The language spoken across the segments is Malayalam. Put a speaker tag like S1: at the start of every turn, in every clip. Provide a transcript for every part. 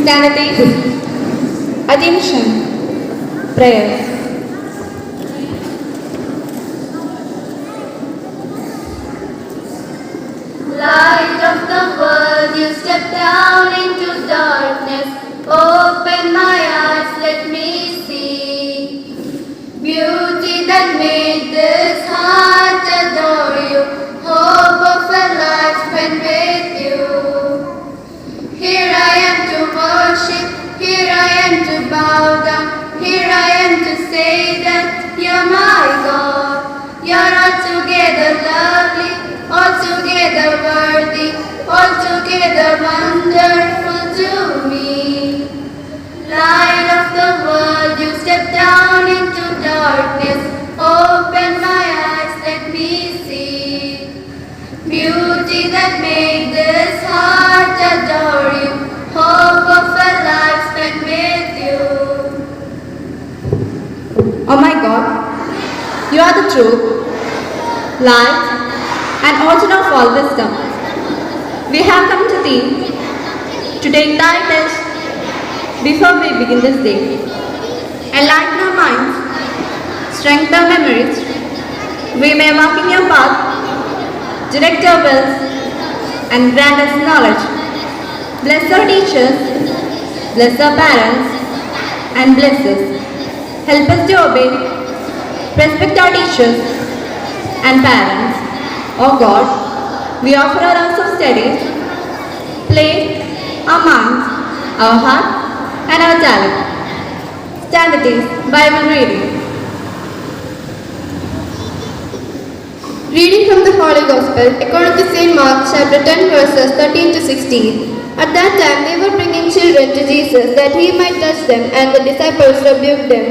S1: Standing. Attention. Prayer.
S2: Light of the world, you step down into darkness. Open my eyes, let me see beauty that made this heart adore you. Hope of a life spent with you. Here I am to worship, here I am to bow down, here I am to say that you're my God. You're altogether lovely, altogether worthy, altogether wonderful to me. Light of the world, you step down into darkness. Open my eyes, let me see beauty that made this heart adore you. Hope of a life spent with you.
S1: Oh my God, you are the truth, light, and origin of all wisdom. We have come to thee to take thy test before we begin this day. Enlighten our minds, strengthen our memories. We may walk in your path, direct our wills, and grant us knowledge. Bless our teachers, bless our parents, and bless us. Help us to obey, respect our teachers and parents. O God, we offer our hours of study, play, our minds, our heart, and our talent. Stand at ease. Bible reading.
S3: Reading from the Holy Gospel according to St. Mark chapter 10 verses 13 to 16. At that time they were bringing children to Jesus that he might touch them, and the disciples rebuked them.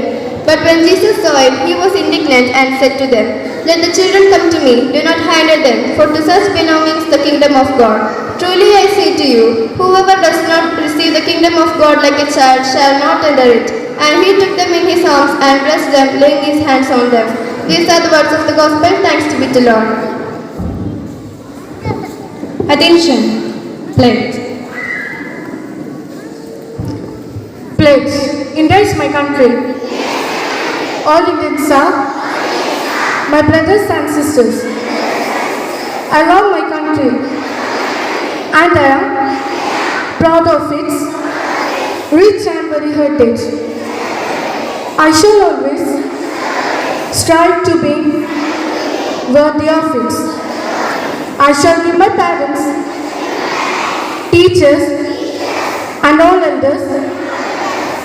S3: But when Jesus saw it, he was indignant and said to them, Let the children come to me, do not hinder them, for to such belongs the kingdom of God. Truly I say to you, whoever does not receive the kingdom of God like a child shall not enter it. And he took them in his arms and blessed them, laying his hands on them. These are the words of the gospel. Thanks to be to Lord.
S1: Attention. Pledge.
S4: Pledge. India is my country. All Indians are my brothers and sisters. I love my country and I am proud of its rich and varied heritage. I shall always strive to be worthy of it. I shall give my parents, teachers, and all elders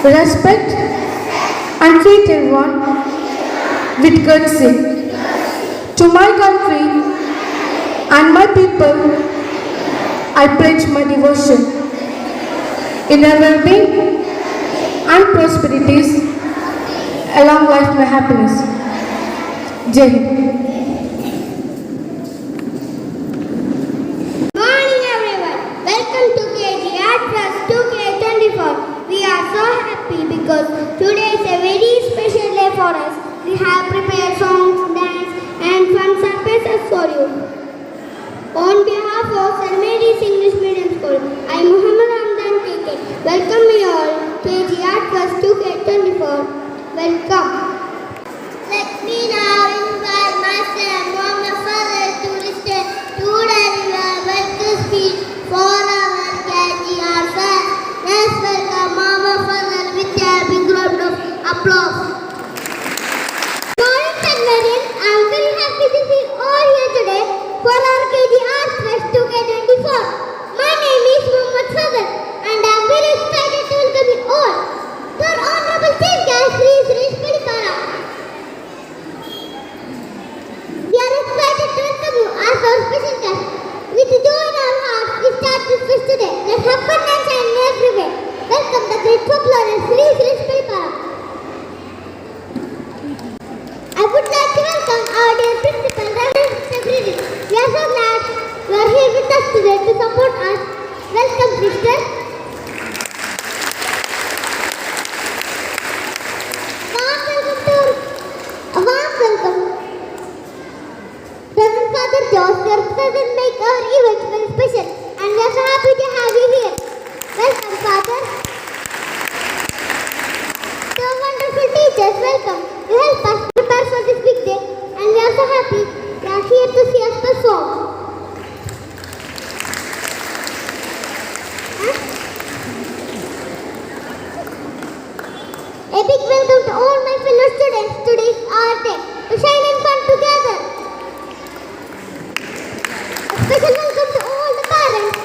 S4: respect and treat everyone with courtesy. To my country and my people, I pledge my devotion in their well-being and prosperities, along life my happiness. Jai Hind.
S5: Morning everyone, welcome to KGR Trust 2K24. We are so happy because today is a very special day for us. We have prepared songs, dance and fun surprises for you. On behalf of St. Mary's English Medium School, I am Muhammad Ramdan KK. Welcome you all, KGR Trust 2K24. Welcome. Let me now invite my friend Muhammad Fadl to listen to the welcome speech for our KGR fans. Let's welcome Muhammad Fadl with a big round of applause. Good morning, St. Mary's. I'm very happy to be all here today for our KGR Fest 2K24. My name is Muhammad Fadl and I'm very excited to welcome you all to our Honorable Chief Guest Sri Suresh Padikara. A big welcome to all my fellow students. Today is our day to shine and fun together. A special welcome to all the parents.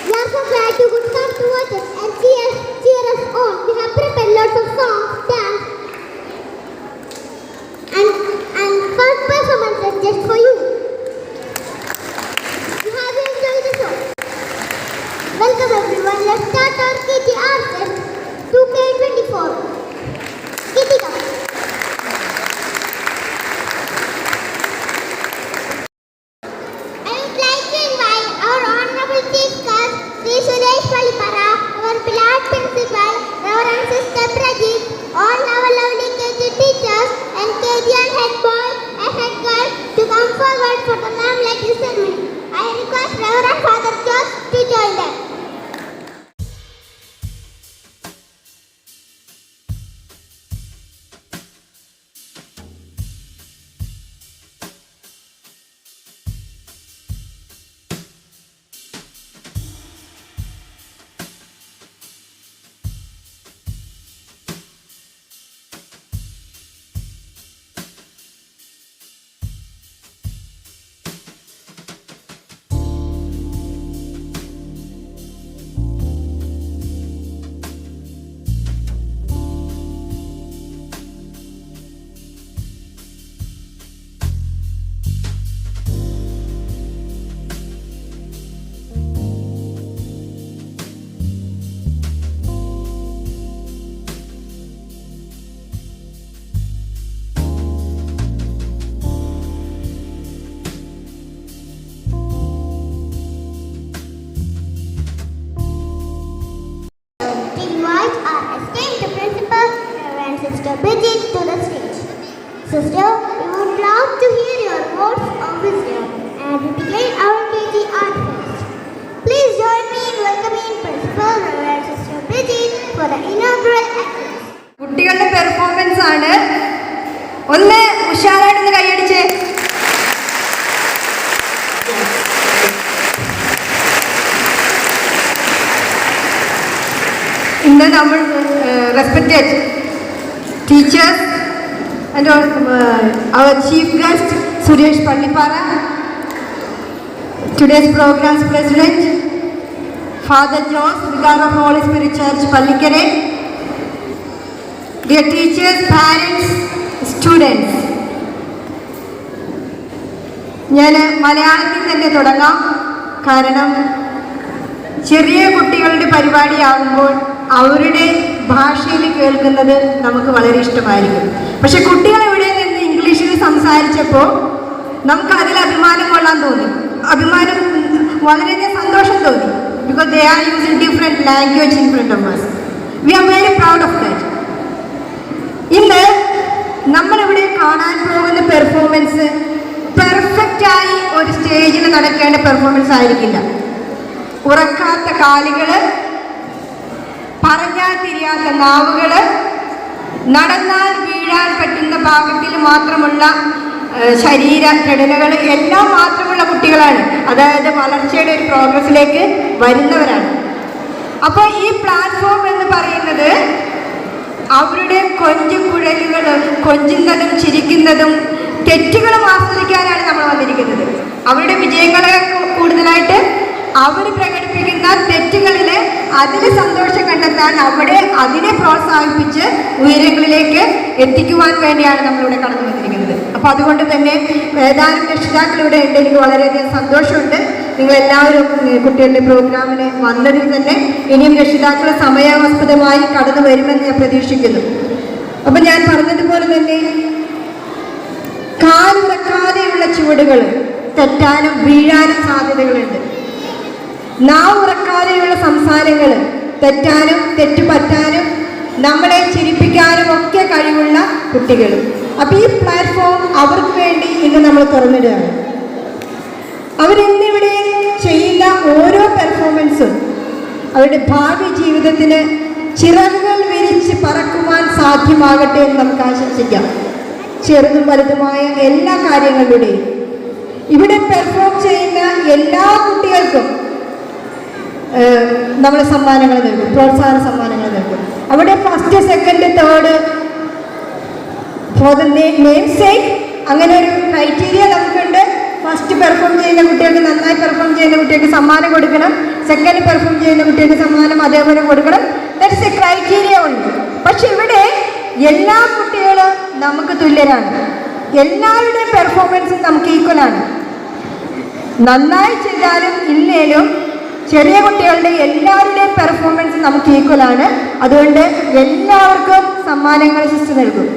S5: We are so glad you could come to watch us and cheer us on. We have prepared lots of songs, dance, and fun performances just for you. You have enjoyed the show. Welcome everyone. Let's start our KTR Fest 2K24. Kitika. I would like to invite our Honorable Chief Guest, Sri Suresh Palipara, our beloved Principal, Reverend Sister Pradeep, all our lovely KG teachers and KGN head boy and head girl to come forward for the Namleti ceremony. I request Reverend Father George to join them. Sister Bridget to the stage. Sister, we would love to hear your words of wisdom and we begin our KG Art Fest. Please join me in welcoming Principal Reverend Sister Bridget for the inaugural address.
S6: കുട്ടികളുടെ പെർഫോമൻസ് ആണ്. ഒന്ന് ഉഷാറായിട്ട് കൈയടിച്ചേ. ഇന്ന് നമ്മൾ respected teachers and our chief guest Suresh Pallipara, today's program's president Father Jose, Vicar of Holy Spirit Church Pallikere, dear teachers, parents, students. ഞാൻ മലയാളത്തിൽ തന്നെ തുടങ്ങാം. കാരണം ചെറിയ കുട്ടികളുടെ പരിപാടിയാകുമ്പോൾ അവരുടെ ഭാഷയിൽ കേൾക്കുന്നത് നമുക്ക് വളരെ ഇഷ്ടമായിരിക്കും. പക്ഷെ കുട്ടികൾ ഇവിടെ നിന്ന് ഇംഗ്ലീഷിൽ സംസാരിച്ചപ്പോൾ നമുക്ക് അതിൽ അഭിമാനം കൊള്ളാൻ തോന്നി. അഭിമാനം വളരെയധികം സന്തോഷം തോന്നി. Because they are using different language in front of us. We are very proud of that. ഇന്ന് നമ്മളിവിടെ കാണാൻ പോകുന്ന പെർഫോമൻസ് പെർഫെക്റ്റായി ഒരു സ്റ്റേജിൽ നടക്കേണ്ട പെർഫോമൻസ് ആയിരിക്കില്ല. ഉറക്കാത്ത കാലുകൾ, പറഞ്ഞാൽ തിരിയാത്ത നാവുകൾ, നടന്നാൽ വീഴാൻ പറ്റുന്ന പാകത്തിൽ മാത്രമുള്ള ശരീരഘടനകൾ എല്ലാം മാത്രമുള്ള കുട്ടികളാണ്. അതായത് വളർച്ചയുടെ ഒരു പ്രോഗ്രസ്സിലേക്ക് വരുന്നവരാണ്. അപ്പോൾ ഈ പ്ലാറ്റ്ഫോം എന്ന് പറയുന്നത് അവരുടെ കൊഞ്ചുകുഴലുകൾ, കൊഞ്ചുന്നതും ചിരിക്കുന്നതും തെറ്റുകളും ആസ്വദിക്കാനാണ് നമ്മൾ വന്നിരിക്കുന്നത്. അവരുടെ വിജയങ്ങളെ കൂടുതലായിട്ട് അവർ പ്രകടിപ്പിക്കുന്ന തെറ്റുകളിൽ അതിൽ സന്തോഷം കണ്ടെത്താൻ അവിടെ അതിനെ പ്രോത്സാഹിപ്പിച്ച് ഉയരങ്ങളിലേക്ക് എത്തിക്കുവാൻ വേണ്ടിയാണ് നമ്മളിവിടെ കടന്നു വന്നിരിക്കുന്നത്. അപ്പോൾ അതുകൊണ്ട് തന്നെ ഏതാനും രക്ഷിതാക്കൾ ഇവിടെ ഉണ്ട്. എനിക്ക് വളരെയധികം സന്തോഷമുണ്ട്. നിങ്ങളെല്ലാവരും കുട്ടികളുടെ പ്രോഗ്രാമിന് വന്നതിൽ തന്നെ ഇനിയും രക്ഷിതാക്കൾ സമയാസ്പദമായി കടന്നു വരുമെന്ന് ഞാൻ പ്രതീക്ഷിക്കുന്നു. അപ്പം ഞാൻ പറഞ്ഞതുപോലെ തന്നെ കാലുറക്കാതെയുള്ള ചുവടുകൾ തെറ്റാനും വീഴാനും സാധ്യതകളുണ്ട്. നാവുറക്കാതെയുള്ള സംസാരങ്ങൾ തെറ്റാനും തെറ്റുപറ്റാനും നമ്മളെ ചിരിപ്പിക്കാനും ഒക്കെ കഴിവുള്ള കുട്ടികൾ. അപ്പം ഈ പ്ലാറ്റ്ഫോം അവർക്ക് വേണ്ടി ഇന്ന് നമ്മൾ തുറന്നിടുകയാണ്. അവരിന്നിവിടെ ചെയ്യുന്ന ഓരോ പെർഫോമൻസും അവരുടെ ഭാവി ജീവിതത്തിന് ചിറകുകൾ വിരിച്ച് പറക്കുവാൻ സാധ്യമാകട്ടെ എന്ന് നമുക്ക് ആശംസിക്കാം. ചെറുതും വലുതുമായ എല്ലാ കാര്യങ്ങളുടെയും ഇവിടെ പെർഫോം ചെയ്യുന്ന എല്ലാ കുട്ടികൾക്കും നമ്മൾ സമ്മാനങ്ങൾ നൽകും, പ്രോത്സാഹന സമ്മാനങ്ങൾ നൽകും. അവിടെ first, second, third for the name sake അങ്ങനെ ഒരു ക്രൈറ്റീരിയ നമുക്കുണ്ട്. ഫസ്റ്റ് പെർഫോം ചെയ്യുന്ന കുട്ടികൾക്ക്, നന്നായി പെർഫോം ചെയ്യുന്ന കുട്ടികൾക്ക് സമ്മാനം കൊടുക്കണം. സെക്കൻഡ് പെർഫോം ചെയ്യുന്ന കുട്ടികൾക്ക് സമ്മാനം അതേപോലെ കൊടുക്കണം. ദാറ്റ്സ് എ ക്രൈറ്റീരിയ ഉണ്ട്. പക്ഷെ ഇവിടെ എല്ലാ കുട്ടികളും നമുക്ക് തുല്യരാണ്. എല്ലാവരുടെയും പെർഫോമൻസും നമുക്ക് ഈക്വലാണ്. നന്നായി ചെയ്താലും ഇല്ലേലും ചെറിയ കുട്ടികളുടെ എല്ലാവരുടെയും പെർഫോമൻസ് നമുക്ക് ഈക്വലാണ്. അതുകൊണ്ട് എല്ലാവർക്കും സമ്മാനങ്ങൾ സിസ്റ്റർ നൽകും.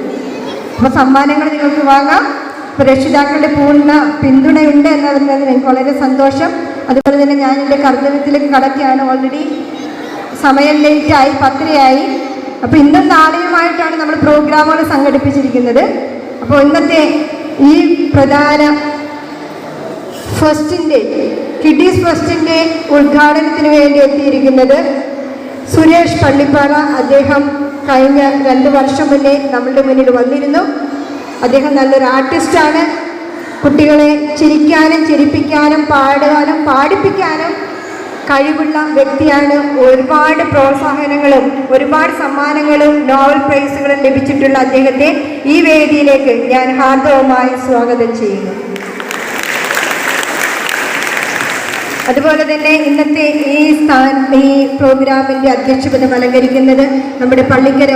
S6: അപ്പോൾ സമ്മാനങ്ങൾ നിങ്ങൾക്ക് വാങ്ങാം. ഇപ്പോൾ രക്ഷിതാക്കളുടെ പൂർണ്ണ പിന്തുണയുണ്ട് എന്നതിൽ എനിക്ക് വളരെ സന്തോഷം. അതുപോലെ തന്നെ ഞാൻ എൻ്റെ കർത്തവ്യത്തിലേക്ക് കടക്കുകയാണ്. ഓൾറെഡി സമയം ലേറ്റായി, 10:30 അപ്പോൾ ഇന്നും നാളെയുമായിട്ടാണ് നമ്മൾ പ്രോഗ്രാമുകൾ സംഘടിപ്പിച്ചിരിക്കുന്നത്. അപ്പോൾ ഇന്നത്തെ ഈ പ്രധാന ഫസ്റ്റിൻ്റെ കിഡീസ് ഫസ്റ്റിൻ്റെ ഉദ്ഘാടനത്തിന് വേണ്ടി എത്തിയിരിക്കുന്നത് സുരേഷ് പള്ളിപ്പാറ. അദ്ദേഹം കഴിഞ്ഞ 2 വർഷം മുന്നേ നമ്മളുടെ മുന്നിൽ വന്നിരുന്നു. അദ്ദേഹം നല്ലൊരു ആർട്ടിസ്റ്റാണ്. കുട്ടികളെ ചിരിക്കാനും ചിരിപ്പിക്കാനും പാടുവാനും പാടിപ്പിക്കാനും കഴിവുള്ള വ്യക്തിയാണ്. ഒരുപാട് പ്രോത്സാഹനങ്ങളും ഒരുപാട് സമ്മാനങ്ങളും നോവൽ പ്രൈസുകളും ലഭിച്ചിട്ടുള്ള അദ്ദേഹത്തെ ഈ വേദിയിലേക്ക് ഞാൻ ഹാർദവമായി സ്വാഗതം ചെയ്യുന്നു. അതുപോലെ തന്നെ ഇന്നത്തെ ഈ പ്രോഗ്രാമിൻ്റെ അധ്യക്ഷപദം അലങ്കരിക്കുന്നത് നമ്മുടെ പള്ളിക്കര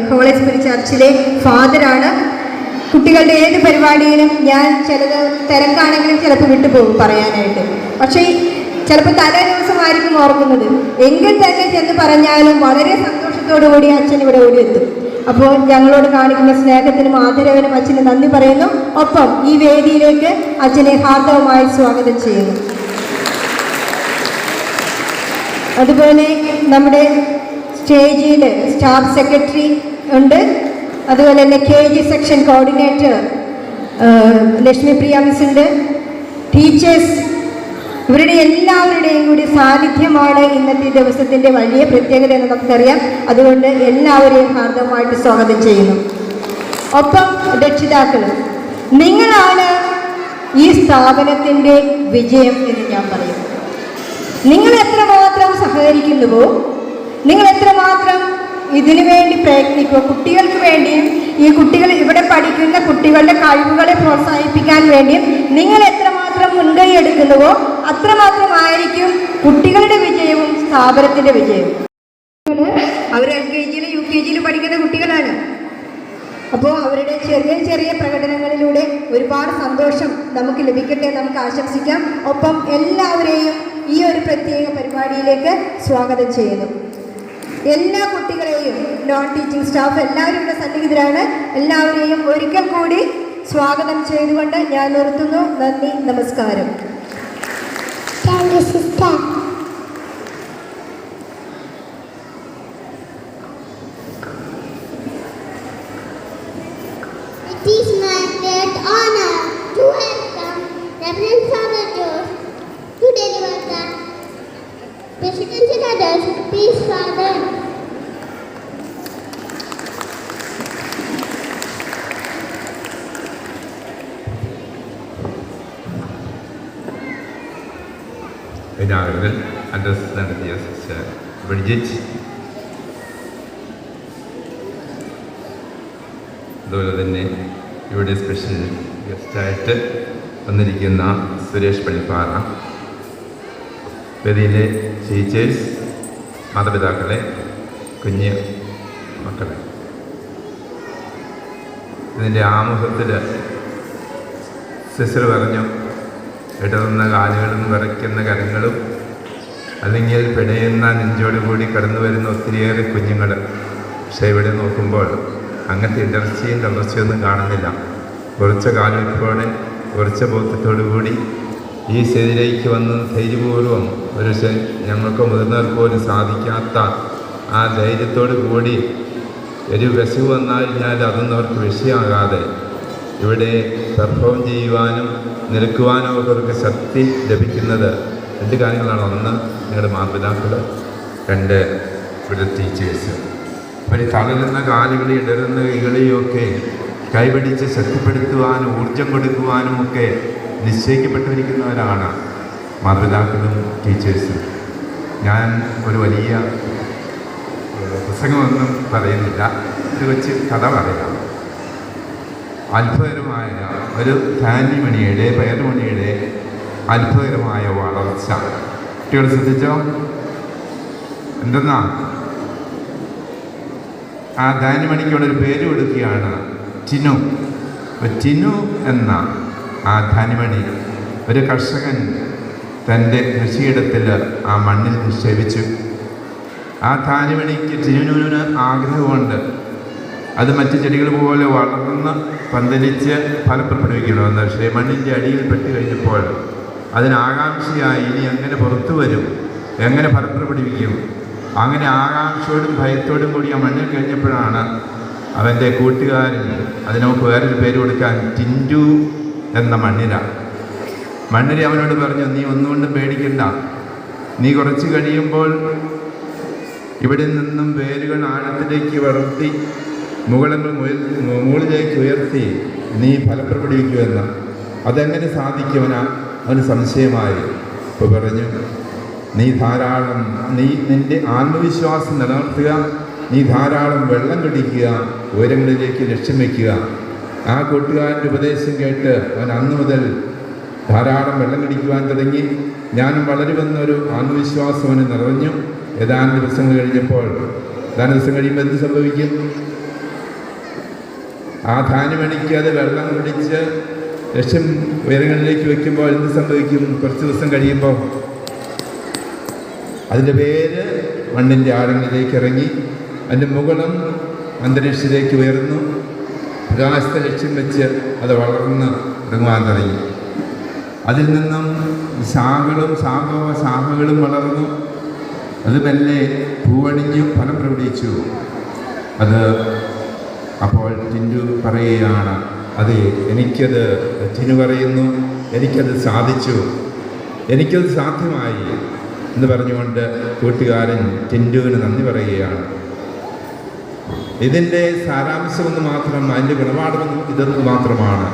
S6: ഹോളി സ്പിരിറ്റ് ചർച്ചിലെ ഫാദറാണ്. കുട്ടികളുടെ ഏത് പരിപാടിയിലും ഞാൻ ചിലത് തിരക്കാണെങ്കിലും ചിലപ്പോൾ വിട്ടുപോകും പറയാനായിട്ട്. പക്ഷേ ചിലപ്പോൾ തലേ ദിവസമായിരിക്കും ഓർക്കുന്നത്. എങ്കിൽ തന്നെ ചെന്ന് പറഞ്ഞാലും വളരെ സന്തോഷത്തോടു കൂടി അച്ഛൻ ഇവിടെ ഓടിയെത്തും. അപ്പോൾ ഞങ്ങളോട് കാണിക്കുന്ന സ്നേഹത്തിനും ആദരവിനും അച്ഛന് നന്ദി പറയുന്നു. ഒപ്പം ഈ വേദിയിലേക്ക് അച്ഛനെ ഹാർദവമായി സ്വാഗതം ചെയ്യുന്നു. അതുപോലെ നമ്മുടെ സ്റ്റേജിൽ സ്റ്റാഫ് സെക്രട്ടറി ഉണ്ട്. അതുപോലെ തന്നെ KG section coordinator Lakshmi Priya miss ഉണ്ട്. ടീച്ചേഴ്സ്, ഇവരുടെ എല്ലാവരുടെയും കൂടി സാന്നിധ്യമാണ് ഇന്നത്തെ ദിവസത്തിൻ്റെ വലിയ പ്രത്യേകത എന്ന് നമുക്കറിയാം. അതുകൊണ്ട് എല്ലാവരെയും ഹാർദവമായിട്ട് സ്വാഗതം ചെയ്യുന്നു. ഒപ്പം രക്ഷിതാക്കളും, നിങ്ങളാണ് ഈ സ്ഥാപനത്തിൻ്റെ വിജയം എന്ന് ഞാൻ പറയും. നിങ്ങൾ എത്രമാത്രം സഹകരിക്കുന്നുവോ, നിങ്ങൾ എത്രമാത്രം ഇതിനു വേണ്ടി പ്രയത്നിക്കുക, കുട്ടികൾക്ക് വേണ്ടിയും ഈ കുട്ടികൾ ഇവിടെ പഠിക്കുന്ന കുട്ടികളുടെ കഴിവുകളെ പ്രോത്സാഹിപ്പിക്കാൻ വേണ്ടിയും നിങ്ങൾ എത്രമാത്രം മുൻകൈ എടുക്കുന്നുവോ അത്രമാത്രമായിരിക്കും കുട്ടികളുടെ വിജയവും സ്ഥാപനത്തിൻ്റെ വിജയവും. അവർ LKG UKG പഠിക്കുന്ന കുട്ടികളാണ്. അപ്പോൾ അവരുടെ ചെറിയ ചെറിയ പ്രകടനങ്ങളിലൂടെ ഒരുപാട് സന്തോഷം നമുക്ക് ലഭിക്കട്ടെ, നമുക്ക് ആശംസിക്കാം. ഒപ്പം എല്ലാവരെയും ഈ ഒരു പ്രത്യേക പരിപാടിയിലേക്ക് സ്വാഗതം ചെയ്യുന്നു. എല്ലാ കുട്ടികളെയും നോൺ ടീച്ചിങ് സ്റ്റാഫ് എല്ലാവരും ഇവിടെ സന്നിഹിതരാണ്. എല്ലാവരെയും ഒരിക്കൽ കൂടി സ്വാഗതം ചെയ്തുകൊണ്ട് ഞാൻ നിർത്തുന്നു. നന്ദി, നമസ്കാരം.
S5: It is my great honor to welcome Reverend Father George to deliver the Presidential Address. Please, Father.
S7: inaugural address നടത്തിയ സിസ്റ്റർ ബ്രിജിറ്റ്, അതുപോലെ തന്നെ ഇവിടെ സ്പെഷ്യൽ ഗസ്റ്റായിട്ട് വന്നിരിക്കുന്ന സുരേഷ് പള്ളിപ്പാറ, വേദിയിലെ ടീച്ചേഴ്സ്, മാതാപിതാക്കളെ, കുഞ്ഞ് മക്കളെ, ഇതിൻ്റെ ആമുഖത്തിൽ സിസ്റ്റർ പറഞ്ഞു, ഇടറുന്ന കാലുകളും വിറയ്ക്കുന്ന കരങ്ങളും അല്ലെങ്കിൽ പിടയുന്ന നെഞ്ചോടുകൂടി കടന്നു വരുന്ന ഒത്തിരിയേറെ കുഞ്ഞുങ്ങൾ. പക്ഷേ ഇവിടെ നോക്കുമ്പോൾ അങ്ങനത്തെ ഇടർച്ചയും തളർച്ചയൊന്നും കാണുന്നില്ല. കുറച്ച കാലത്തോടെ കുറച്ച ബോധത്തോടു കൂടി ഈ സ്റ്റേജിലേക്ക് വന്ന് ധൈര്യപൂർവ്വം ഒരു ഞങ്ങൾക്ക് മുതിർന്നവർക്ക് പോലും സാധിക്കാത്ത ആ ധൈര്യത്തോടു കൂടി ഒരു വിശവ് വന്നാൽ കഴിഞ്ഞാൽ അതൊന്നും അവർക്ക് വിഷയമാകാതെ ഇവിടെ പെർഫോം ചെയ്യുവാനും നിൽക്കുവാനും അവർക്ക് ശക്തി ലഭിക്കുന്നത് 2 കാര്യങ്ങളാണ്. ഒന്ന്, നിങ്ങളുടെ മാതാപിതാക്കൾ, 2 ഇവിടെ ടീച്ചേഴ്സ്. അവർ തളരുന്ന കാലുകളെ ഇടരുന്ന കൈകളെയൊക്കെ കൈപിടിച്ച് ശക്തിപ്പെടുത്തുവാനും ഊർജം കൊടുക്കുവാനും ഒക്കെ നിശ്ചയിക്കപ്പെട്ടിരിക്കുന്നവരാണ് മാതാപിതാക്കളും ടീച്ചേഴ്സും. ഞാൻ ഒരു വലിയ പ്രസംഗമൊന്നും പറയുന്നില്ല, ഒരു കൊച്ചു കഥ പറയാം. അത്ഭുതകരമായ ഒരു ധാന്യമണിയുടെ പയറുമണിയുടെ അത്ഭുതകരമായ വളർച്ച. കുട്ടികൾ ശ്രദ്ധിച്ചോ? എന്തെന്നാ ആ ധാന്യമണിക്കുള്ളൊരു പേര് കൊടുക്കുകയാണ്, ടിനു. ടിനു എന്ന ആ ധാന്യമണി ഒരു കർഷകൻ തൻ്റെ കൃഷിയിടത്തിൽ ആ മണ്ണിൽ നിക്ഷേപിച്ചു. ആ ധാന്യമണിക്ക് ടിനുവിന് ആഗ്രഹമുണ്ട്, അത് മറ്റ് ചെടികൾ പോലെ വളർന്ന് പന്തലിച്ച് ഫലപ്രകടിപ്പിക്കണമെന്ന്. പക്ഷേ മണ്ണിൻ്റെ അടിയിൽ പെട്ട് കഴിഞ്ഞപ്പോൾ അതിനാകാംക്ഷയായി ഇനി എങ്ങനെ പുറത്തു വരും, എങ്ങനെ ഫലപ്രകടിപ്പിക്കും. അങ്ങനെ ആകാംക്ഷയോടും ഭയത്തോടും കൂടി ആ മണ്ണിൽ കഴിഞ്ഞപ്പോഴാണ് അവൻ്റെ കൂട്ടുകാരൻ, അതിന് നമുക്ക് വേറൊരു പേര് കൊടുക്കാൻ, ടിൻറ്റു എന്ന മണ്ണിര അവനോട് പറഞ്ഞു, നീ ഒന്നുകൊണ്ടും പേടിക്കണ്ട, നീ കുറച്ച് കഴിയുമ്പോൾ ഇവിടെ നിന്നും വേരുകൾ ആഴത്തിലേക്ക് വളർത്തി മുകളിലേക്ക് ഉയർത്തി നീ ഫലപ്രകടിപ്പിക്കുമെന്ന്. അതെങ്ങനെ സാധിക്കുമെന്ന് അവന് സംശയമായി. ഇപ്പോൾ പറഞ്ഞു, നീ നിൻ്റെ ആത്മവിശ്വാസം നിലനിർത്തുക, നീ ധാരാളം വെള്ളം കുടിക്കുക, ഉയരങ്ങളിലേക്ക് ലക്ഷ്യം വയ്ക്കുക. ആ കൂട്ടുകാരൻ്റെ ഉപദേശം കേട്ട് അവൻ അന്നു മുതൽ ധാരാളം വെള്ളം കുടിക്കുവാൻ തുടങ്ങി. ഞാനും വളരുമെന്നൊരു ആത്മവിശ്വാസം അവന് നിറഞ്ഞു. ഏതാനും ദിവസങ്ങൾ കഴിയുമ്പോൾ എന്ത് സംഭവിക്കും? ആ ധാന്യമണിക്ക് അത് വെള്ളം കുടിച്ച് ലക്ഷ്യം ഉയരങ്ങളിലേക്ക് വയ്ക്കുമ്പോൾ എന്ത് സംഭവിക്കും? കുറച്ച് ദിവസം കഴിയുമ്പോൾ അതിൻ്റെ വേര് മണ്ണിൻ്റെ ആഴങ്ങളിലേക്ക് ഇറങ്ങി, അതിൻ്റെ മുകളും അന്തരീക്ഷത്തിലേക്ക് ഉയർന്നു. പ്രകാശത്തെ ലക്ഷ്യം വെച്ച് അത് വളർന്ന് ഇറങ്ങുവാൻ തുടങ്ങി. അതിൽ നിന്നും ശാഖകളും വളർന്നു. അത് മെല്ലെ പൂവണിഞ്ഞു ഫലം പ്രകടിപ്പിച്ചു. അത് അപ്പോൾ ടിൻറ്റു പറയുകയാണ്, അതെ, ടിനു പറയുന്നു, എനിക്കത് സാധിച്ചു, എനിക്കത് സാധ്യമായി എന്ന് പറഞ്ഞുകൊണ്ട് കൂട്ടുകാരൻ ടിൻറ്റുവിന് നന്ദി പറയുകയാണ്. ഇതിൻ്റെ സാരാംശമെന്ന് മാത്രം, അതിൻ്റെ ഗുണപാഠമെന്ന് ഇതെന്ന് മാത്രമാണ്.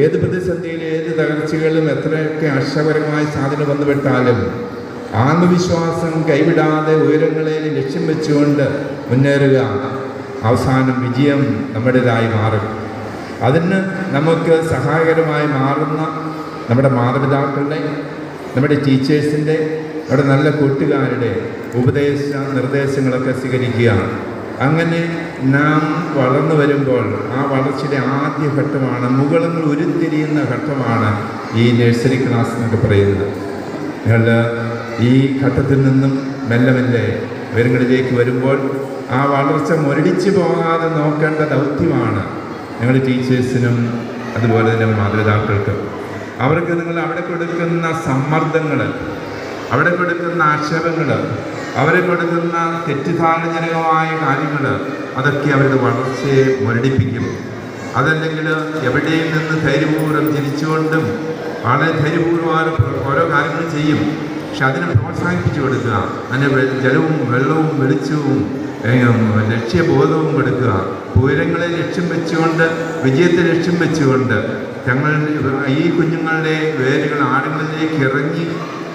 S7: ഏത് പ്രതിസന്ധിയിലും ഏത് തകർച്ചകളിലും എത്രയൊക്കെ ആശാപരമായ സാധനം വന്നുപെട്ടാലും ആത്മവിശ്വാസം കൈവിടാതെ ഉയരങ്ങളെ ലക്ഷ്യം വെച്ചുകൊണ്ട് മുന്നേറുക. അവസാനം വിജയം നമ്മുടേതായി മാറും. അതിന് നമുക്ക് സഹായകരമായി മാറുന്ന നമ്മുടെ മാതാപിതാക്കളുടെ, നമ്മുടെ ടീച്ചേഴ്സിൻ്റെ, നമ്മുടെ നല്ല കൂട്ടുകാരുടെ നിർദ്ദേശങ്ങളൊക്കെ സ്വീകരിക്കുക. അങ്ങനെ നാം വളർന്നു വരുമ്പോൾ ആ വളർച്ചയുടെ ആദ്യ ഘട്ടമാണ്, മുകളങ്ങൾ ഉരുത്തിരിയുന്ന ഘട്ടമാണ് ഈ നഴ്സറി ക്ലാസ് എന്നൊക്കെ പറയുന്നത്. നിങ്ങൾ ഈ ഘട്ടത്തിൽ നിന്നും മെല്ലെ മെല്ലെ ഉയരങ്ങളിലേക്ക് വരുമ്പോൾ ആ വളർച്ച മുരടിച്ചു പോകാതെ നോക്കേണ്ട ദൗത്യമാണ് ഞങ്ങളുടെ ടീച്ചേഴ്സിനും അതുപോലെ തന്നെ മാതാപിതാക്കൾക്ക്. അവർക്ക് നിങ്ങൾ അവിടെ കൊടുക്കുന്ന സമ്മർദ്ദങ്ങൾ, അവിടെ കൊടുക്കുന്ന ആക്ഷേപങ്ങൾ, അവരെ കൊടുക്കുന്ന തെറ്റിദ്ധാരണജനകമായ കാര്യങ്ങൾ, അതൊക്കെ അവരുടെ വളർച്ചയെ മുരടിപ്പിക്കും. അതല്ലെങ്കിൽ എവിടെയും നിന്ന് ധൈര്യപൂർവ്വം ചിരിച്ചുകൊണ്ടും വളരെ ധൈര്യപൂർവ്വം ഓരോ കാര്യങ്ങൾ ചെയ്യും. പക്ഷെ അതിനെ പ്രോത്സാഹിപ്പിച്ചു കൊടുക്കുക, അതിന് ജലവും വെള്ളവും വെളിച്ചവും ലക്ഷ്യബോധവും കൊടുക്കുക. ഉയരങ്ങളെ ലക്ഷ്യം വെച്ചുകൊണ്ട്, വിജയത്തെ ലക്ഷ്യം വെച്ചുകൊണ്ട് ഈ കുഞ്ഞുങ്ങളുടെ വേരുകൾ ആഴങ്ങളിലേക്ക് ഇറങ്ങി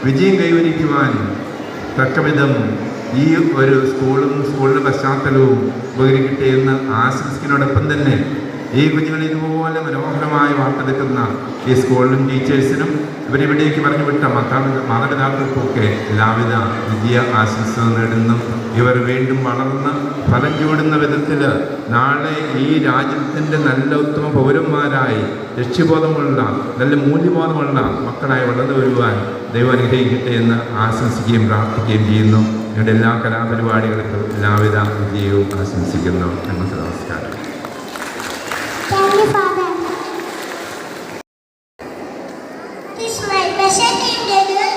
S7: വിജയം കൈവരിക്കുവാൻ തക്കവിധം ഈ ഒരു സ്കൂളിൻ്റെ പശ്ചാത്തലവും ഉപകരിക്കട്ടെ എന്ന് ആശംസിക്കുന്നതോടൊപ്പം തന്നെ ഈ കുഞ്ഞുങ്ങൾ ഇതുപോലെ മനോഹരമായി വാർത്തെടുക്കുന്ന ഈ സ്കൂളിലും ടീച്ചേഴ്സിനും ഇവരിവിടേക്ക് പറഞ്ഞു വിട്ട മാതാപിതാക്കൾക്കൊക്കെ എല്ലാവിധ വിജയ ആശംസകൾ നേടുന്നു. ഇവർ വീണ്ടും വളർന്ന് ഫലം ചൂടുന്ന വിധത്തിൽ നാളെ ഈ രാജ്യത്തിൻ്റെ നല്ല ഉത്തമ പൗരന്മാരായി ലക്ഷ്യബോധമുള്ള നല്ല മൂല്യബോധമുള്ള മക്കളായി വളർന്നു വരുവാൻ ദൈവം അനുഗ്രഹിക്കട്ടെ എന്ന് ആശംസിക്കുകയും പ്രാർത്ഥിക്കുകയും ചെയ്യുന്നു. ഞങ്ങളുടെ എല്ലാ കലാപരിപാടികൾക്കും എല്ലാവിധ വിജയവും ആശംസിക്കുന്നു. ഞങ്ങൾക്ക് നമസ്കാരം.
S5: Thank you, Father. It's my pleasure to introduce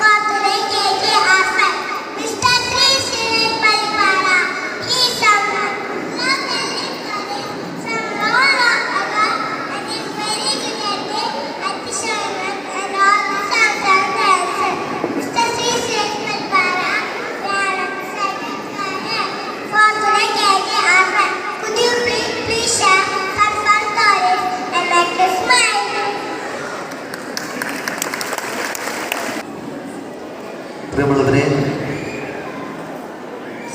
S5: for today KG Afan. Mr. Sri Paripara. He is someone not only some role of God and is very good at discernment and all the sounds and dances. Mr. Sri Paripara, we are excited for today KG Afan. Could you please share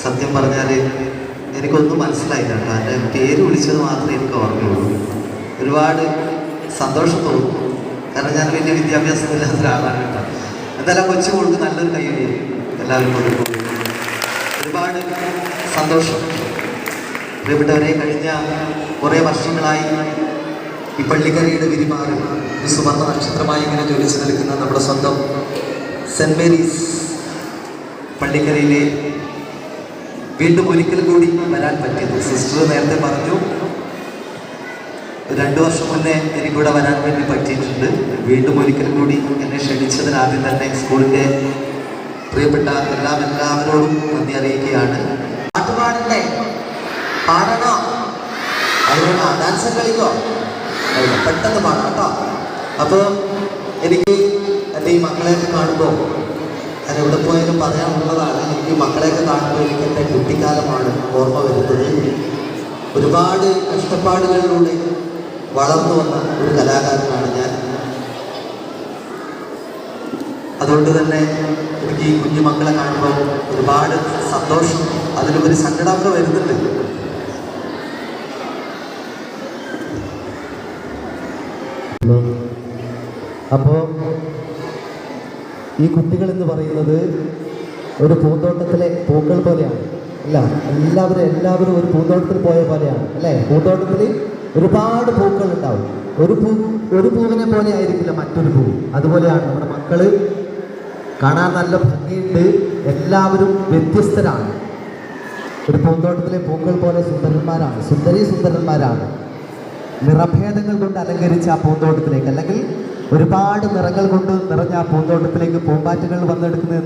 S8: സത്യം പറഞ്ഞാൽ എനിക്കൊന്നും മനസ്സിലായില്ല കേട്ടോ. എൻ്റെ പേര് വിളിച്ചത് മാത്രമേ എനിക്ക് ഓർമ്മയുള്ളൂ. ഒരുപാട് സന്തോഷം തോന്നും, കാരണം ഞാൻ വലിയ വിദ്യാഭ്യാസമില്ലാത്ത ഒരാളാണ് കേട്ടോ. എന്തായാലും കൊച്ചു മോൾക്ക് നല്ലൊരു കൈയ്യടി എല്ലാവരും കൊടുക്കും. ഒരുപാട് സന്തോഷം. പ്രിയപ്പെട്ടവരെ, കഴിഞ്ഞ കുറേ വർഷങ്ങളായി ഈ പള്ളിക്കരയുടെ വിരിമാറി ഒരു സുവർണ്ണ നക്ഷത്രമായി ഇങ്ങനെ ജ്വലിച്ചു നിൽക്കുന്ന നമ്മുടെ സ്വന്തം സെൻറ് മേരീസ് പള്ളിക്കരയിലെ വീണ്ടും ഒരിക്കൽ കൂടി വരാൻ പറ്റിയത്. സിസ്റ്റർ നേരത്തെ പറഞ്ഞു 2 വർഷം മുന്നേ എനിക്കിവിടെ വരാൻ വേണ്ടി പറ്റിയിട്ടുണ്ട്. വീണ്ടും ഒരിക്കൽ കൂടി എന്നെ ക്ഷണിച്ചതിന് ആദ്യം തന്നെ സ്കൂളിൻ്റെ പ്രിയപ്പെട്ട എല്ലാവരോടും നന്ദി അറിയിക്കുകയാണ്. പാട്ട് പാടണ്ടേ? പാടണോ? അതുകൊണ്ട് ഡാൻസ് കളിക്കോ? പെട്ടെന്ന് പാടാം കേട്ടോ. അപ്പോൾ എനിക്ക് എൻ്റെ ഈ മക്കളെയൊക്കെ കാണുമ്പോൾ ഞാൻ എവിടെ പോയാലും പറയാനുള്ളതാണ്, എനിക്ക് മക്കളെയൊക്കെ കാണുമ്പോൾ എനിക്ക് എൻ്റെ കുട്ടിക്കാലമാണ് ഓർമ്മ വരുന്നത്. ഒരുപാട് കഷ്ടപ്പാടുകളിലൂടെ വളർന്നു വന്ന ഒരു കലാകാരനാണ് ഞാൻ. അതുകൊണ്ട് തന്നെ എനിക്ക് ഈ കുഞ്ഞു മക്കളെ കാണുമ്പോൾ ഒരുപാട് സന്തോഷം, അതിലൊരു സങ്കടമൊക്കെ വരുന്നുണ്ട്.
S9: അപ്പോൾ ഈ കുട്ടികൾ എന്ന് പറയുന്നത് ഒരു പൂന്തോട്ടത്തിലെ പൂക്കൾ പോലെയാണ്. അല്ല, എല്ലാവരും ഒരു പൂന്തോട്ടത്തിൽ പോയ പോലെയാണ് അല്ലേ? പൂന്തോട്ടത്തിൽ ഒരുപാട് പൂക്കൾ ഉണ്ടാവും. ഒരു പൂവിനെ പോലെ ആയിരിക്കില്ല മറ്റൊരു പൂവ്. അതുപോലെയാണ് നമ്മുടെ മക്കൾ. കാണാൻ നല്ല ഭംഗിയുണ്ട്, എല്ലാവരും വ്യത്യസ്തരാണ്. ഒരു പൂന്തോട്ടത്തിലെ പൂക്കൾ പോലെ സുന്ദരന്മാരാണ്, സുന്ദരന്മാരാണ്. നിറഭേദങ്ങൾ കൊണ്ട് അലങ്കരിച്ച ആ പൂന്തോട്ടത്തിലേക്ക്, അല്ലെങ്കിൽ ഒരുപാട് നിറങ്ങൾ കൊണ്ട് നിറഞ്ഞ ആ പൂന്തോട്ടത്തിലേക്ക് പൂമ്പാറ്റകൾ വന്നെടുക്കുന്നത്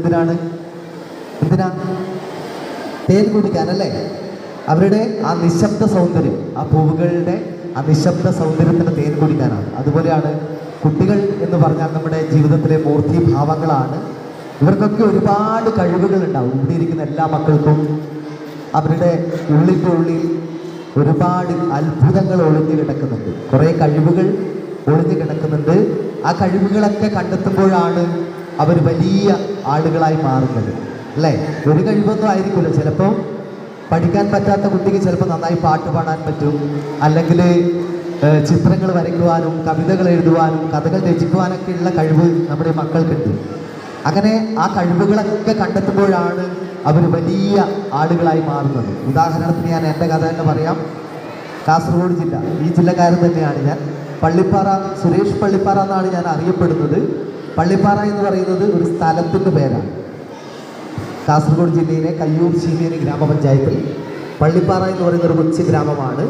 S9: എന്തിനാ? തേൻ കുടിക്കാനല്ലേ? അവരുടെ ആ നിശബ്ദ സൗന്ദര്യം, ആ പൂവുകളുടെ ആ നിശബ്ദ സൗന്ദര്യത്തിന് തേൻ കുടിക്കാനാണ്. അതുപോലെയാണ് കുട്ടികൾ എന്ന് പറഞ്ഞാൽ നമ്മുടെ ജീവിതത്തിലെ മൂർത്തിഭാവങ്ങളാണ്. ഇവർക്കൊക്കെ ഒരുപാട് കഴിവുകൾ ഉണ്ടാവും. ഇവിടെ ഇരിക്കുന്ന എല്ലാ മക്കൾക്കും അവരുടെ ഉള്ളിൽ ഒരുപാട് അത്ഭുതങ്ങൾ ഒളിഞ്ഞു കിടക്കുന്നുണ്ട്, കുറേ കഴിവുകൾ ഒളിഞ്ഞു കിടക്കുന്നുണ്ട്. ആ കഴിവുകളൊക്കെ കണ്ടെത്തുമ്പോഴാണ് അവർ വലിയ ആളുകളായി മാറുന്നത് അല്ലേ? ഒരു കഴിവൊന്നും ആയിരിക്കില്ല. ചിലപ്പോൾ പഠിക്കാൻ പറ്റാത്ത കുട്ടിക്ക് ചിലപ്പോൾ നന്നായി പാട്ട് പാടാൻ പറ്റും, അല്ലെങ്കിൽ ചിത്രങ്ങൾ വരയ്ക്കുവാനും കവിതകൾ എഴുതുവാനും കഥകൾ രചിക്കുവാനൊക്കെയുള്ള കഴിവ് നമ്മുടെ മക്കൾക്കുണ്ട്. അങ്ങനെ ആ കഴിവുകളൊക്കെ കണ്ടെത്തുമ്പോഴാണ് അവർ വലിയ ആളുകളായി മാറുന്നത്. ഉദാഹരണത്തിന് ഞാൻ എൻ്റെ കഥ തന്നെ പറയാം. കാസർഗോഡ് ജില്ല, ഈ ജില്ലക്കാരൻ തന്നെയാണ് ഞാൻ. പള്ളിപ്പാറ, സുരേഷ് പള്ളിപ്പാറ എന്നാണ് ഞാൻ അറിയപ്പെടുന്നത്. പള്ളിപ്പാറ എന്ന് പറയുന്നത് ഒരു സ്ഥലത്തിൻ്റെ പേരാണ്. കാസർഗോഡ് ജില്ലയിലെ കയ്യൂർ ശീവേരി ഗ്രാമപഞ്ചായത്തിൽ പള്ളിപ്പാറ എന്ന് പറയുന്ന ഒരു കൊച്ചു ഗ്രാമമാണ്.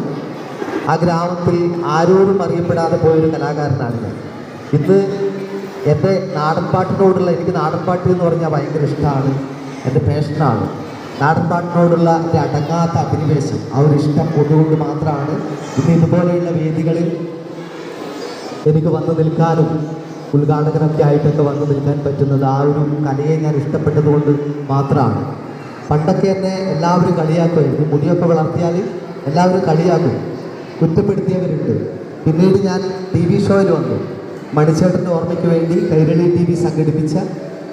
S9: ആ ഗ്രാമത്തിൽ ആരോടും അറിയപ്പെടാതെ പോയൊരു കലാകാരനാണ് ഞാൻ. ഇന്ന് എൻ്റെ നാടൻപാട്ടിനോടുള്ള, എനിക്ക് നാടൻപാട്ട് എന്ന് പറഞ്ഞാൽ ഭയങ്കര ഇഷ്ടമാണ്, എൻ്റെ പാഷനാണ്. നാടൻപാട്ടിനോടുള്ള എൻ്റെ അടങ്ങാത്ത അഭിനിവേശം, ആ ഒരു ഇഷ്ടം കൊണ്ടുകൊണ്ട് മാത്രമാണ് ഇന്ന് ഇതുപോലെയുള്ള വേദികളിൽ എനിക്ക് വന്നു നിൽക്കാനും ഉദ്ഘാടകനൊക്കെ ആയിട്ടൊക്കെ വന്നു നിൽക്കാൻ പറ്റുന്നത്. ആ ഒരു കലയെ ഞാൻ ഇഷ്ടപ്പെട്ടതുകൊണ്ട് മാത്രമാണ്. പണ്ടൊക്കെ എന്നെ എല്ലാവരും കളിയാക്കുമായിരുന്നു. മുടിയൊക്കെ വളർത്തിയാൽ എല്ലാവരും കളിയാക്കും, കുറ്റപ്പെടുത്തിയവരുണ്ട്. പിന്നീട് ഞാൻ TV ഷോയിൽ വന്നു. മണിച്ചേട്ടൻ്റെ ഓർമ്മയ്ക്ക് വേണ്ടി കൈരളി TV സംഘടിപ്പിച്ച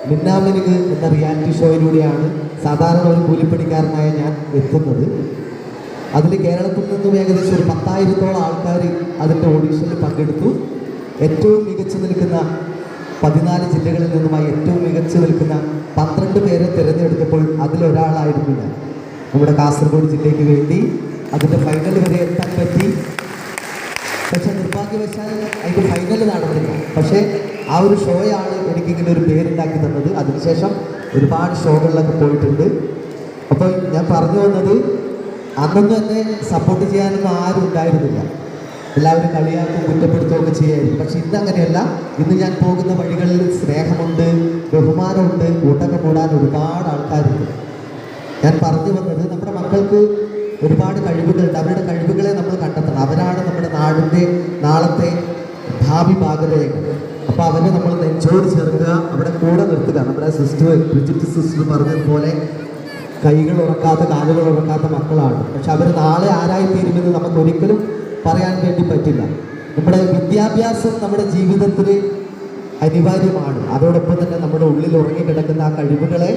S9: മിന്നാമിനുക്ക് എന്ന റിയാലിറ്റി ഷോയിലൂടെയാണ് സാധാരണ ഒരു കൂലിപ്പണിക്കാരനായ ഞാൻ എത്തുന്നത്. അതിൽ കേരളത്തിൽ നിന്നും ഏകദേശം ഒരു 10,000-ഓളം ആൾക്കാർ അതിൻ്റെ ഓഡീഷനിൽ പങ്കെടുത്തു. ഏറ്റവും മികച്ചു നിൽക്കുന്ന 14 ജില്ലകളിൽ നിന്നുമായി ഏറ്റവും മികച്ചു നിൽക്കുന്ന 12 പേരെ തിരഞ്ഞെടുത്തപ്പോൾ അതിലൊരാളായിരുന്നു ഞാൻ. നമ്മുടെ കാസർഗോഡ് ജില്ലയ്ക്ക് വേണ്ടി അതിൻ്റെ ഫൈനൽ വരെ എത്താൻ പറ്റി. പക്ഷെ നിർഭാഗ്യവശാൽ അതിൻ്റെ ഫൈനൽ നടന്നില്ല. പക്ഷേ ആ ഒരു ഷോയാണ് എനിക്കിങ്ങനെ ഒരു പേരുണ്ടാക്കി തന്നത്. അതിനുശേഷം ഒരുപാട് ഷോകളിലൊക്കെ പോയിട്ടുണ്ട്. അപ്പോൾ ഞാൻ പറഞ്ഞു വന്നത്, അന്നൊന്നും എന്നെ സപ്പോർട്ട് ചെയ്യാനൊന്നും ആരും ഉണ്ടായിരുന്നില്ല. എല്ലാവരും കളിയാക്കും, കുറ്റപ്പെടുത്തുകയൊക്കെ ചെയ്യായിരുന്നു. പക്ഷെ ഇന്നങ്ങനെയല്ല. ഇന്ന് ഞാൻ പോകുന്ന വഴികളിൽ സ്നേഹമുണ്ട്, ബഹുമാനമുണ്ട്, കൂട്ടൊക്കെ കൂടാൻ ഒരുപാട് ആൾക്കാരുണ്ട്. ഞാൻ പറഞ്ഞു വന്നത്, നമ്മുടെ മക്കൾക്ക് ഒരുപാട് കഴിവുകളുണ്ട്. അവരുടെ കഴിവുകളെ നമ്മൾ കണ്ടെത്തണം. അവരാണ് നമ്മുടെ നാടിൻ്റെ നാളത്തെ ഭാവി ഭാഗതകൾ. അപ്പോൾ അവരെ നമ്മൾ നെഞ്ചോട് ചേർക്കുക, അവിടെ കൂടെ നിർത്തുക. നമ്മുടെ ബ്രിജിറ്റ് സിസ്റ്റർ പറഞ്ഞതുപോലെ കൈകൾ ഉറക്കാത്ത കാലുകൾ ഉറക്കാത്ത മക്കളാണ്. പക്ഷെ അവർ നാളെ ആരായി തീരുമെന്ന് നമുക്ക് ഒരിക്കലും പറയാൻ വേണ്ടി പറ്റില്ല. നമ്മുടെ വിദ്യാഭ്യാസം നമ്മുടെ ജീവിതത്തിൽ അനിവാര്യമാണ്. അതോടൊപ്പം തന്നെ നമ്മുടെ ഉള്ളിൽ ഉറങ്ങിക്കിടക്കുന്ന ആ കഴിവുകളെ